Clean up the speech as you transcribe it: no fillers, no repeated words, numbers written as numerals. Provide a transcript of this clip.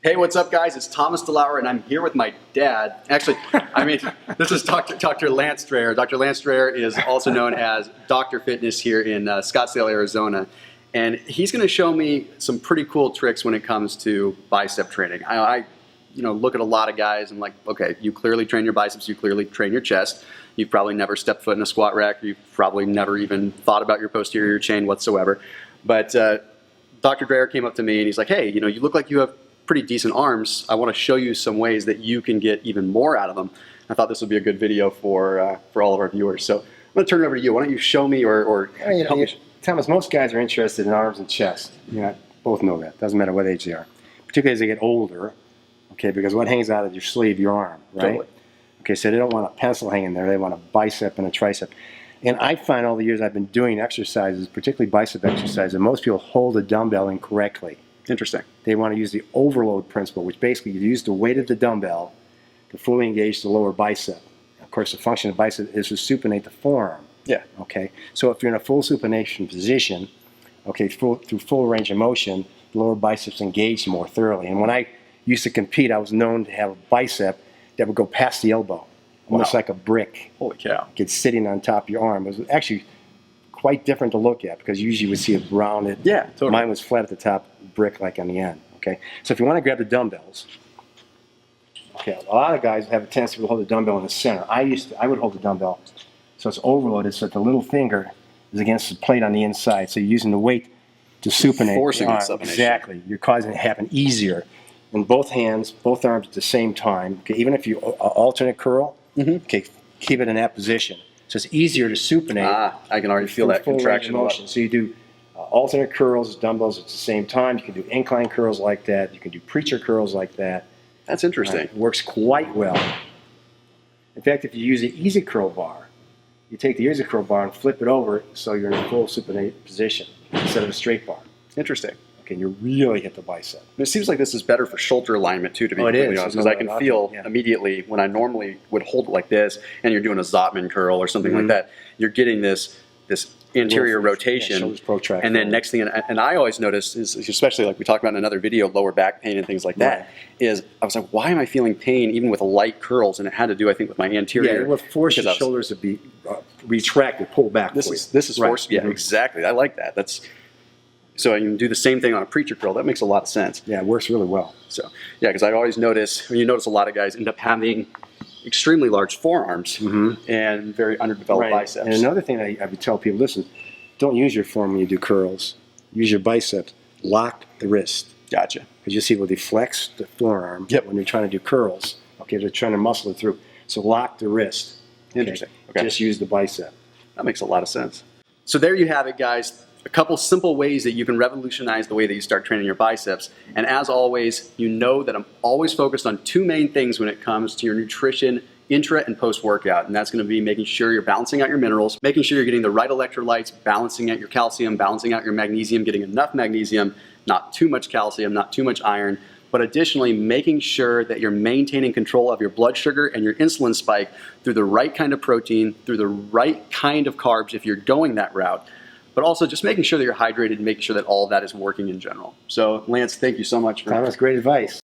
Hey, what's up, guys? It's Thomas DeLauer, and I'm here with my dad. Actually, this is Dr. Lance Dreher. Dr. Lance Dreher is also known as Dr. Fitness here in Scottsdale, Arizona. And he's going to show me some pretty cool tricks when it comes to bicep training. I look at a lot of guys and like, okay, you clearly train your biceps, you clearly train your chest. You've probably never stepped foot in a squat rack. You've probably never even thought about your posterior chain whatsoever. But Dr. Dreher came up to me and he's like, hey, you look like you have pretty decent arms. I want to show you some ways that you can get even more out of them. I thought this would be a good video for all of our viewers. So I'm going to turn it over to you. Why don't you show me or help me? Thomas, most guys are interested in arms and chest. Both know that. Doesn't matter what age they are. Particularly as they get older, okay, because what hangs out of your sleeve? Your arm, right? Totally. Okay, so they don't want a pencil hanging there. They want a bicep and a tricep. And I find all the years I've been doing exercises, particularly bicep exercises, and most people hold a dumbbell incorrectly. Interesting. They want to use the overload principle, which basically you use the weight of the dumbbell to fully engage the lower bicep. Of course, the function of the bicep is to supinate the forearm. Yeah. Okay. So if you're in a full supination position, okay, through full range of motion, the lower biceps engage more thoroughly. And when I used to compete, I was known to have a bicep that would go past the elbow, almost like a brick. Holy cow. It's sitting on top of your arm. It was actually quite different to look at because usually you would see it rounded. Yeah, totally. Mine was flat at the top, brick like on the end. Okay. So if you want to grab the dumbbells, okay, a lot of guys have a tendency to hold the dumbbell in the center. I would hold the dumbbell so it's overloaded so that the little finger is against the plate on the inside. So you're using the weight to supinate. Forcing the arm. supination. Exactly. You're causing it to happen easier in both hands, both arms at the same time. Okay, even if you alternate curl, okay, keep it in that position. So it's easier to supinate. I can already feel that contraction motion. So you do alternate curls, dumbbells at the same time. You can do incline curls like that. You can do preacher curls like that. That's interesting. It works quite well. In fact, if you use the easy curl bar, you take the easy curl bar and flip it over so you're in a full supinate position instead of a straight bar. Interesting. Okay, you really hit the bicep. And it seems like this is better for shoulder alignment too, to be completely honest, because I can feel immediately when I normally would hold it like this, and you're doing a Zottman curl or something like that, you're getting this anterior rotation, and then next thing, and I always notice is, especially like we talked about in another video, lower back pain and things like that, is I was like, why am I feeling pain even with light curls? And it had to do, I think, with my anterior. Yeah, it will force your shoulders to be retracted, pull back. This is forced. Yeah, exactly. I like that. So I can do the same thing on a preacher curl. That makes a lot of sense. Yeah, it works really well. So yeah, because I always notice, when you notice a lot of guys end up having extremely large forearms and very underdeveloped biceps. And another thing I would tell people, listen, don't use your forearm when you do curls. Use your biceps. Lock the wrist. Gotcha. Because you see it will deflex the forearm when you're trying to do curls. Okay, they're trying to muscle it through. So lock the wrist. Interesting. Okay. Just use the bicep. That makes a lot of sense. So there you have it, guys. A couple simple ways that you can revolutionize the way that you start training your biceps. And as always, you know that I'm always focused on two main things when it comes to your nutrition intra and post-workout. And that's going to be making sure you're balancing out your minerals, making sure you're getting the right electrolytes, balancing out your calcium, balancing out your magnesium, getting enough magnesium, not too much calcium, not too much iron, but additionally making sure that you're maintaining control of your blood sugar and your insulin spike through the right kind of protein, through the right kind of carbs if you're going that route. But also just making sure that you're hydrated and making sure that all of that is working in general. So Lance, thank you so much for Thomas, great advice.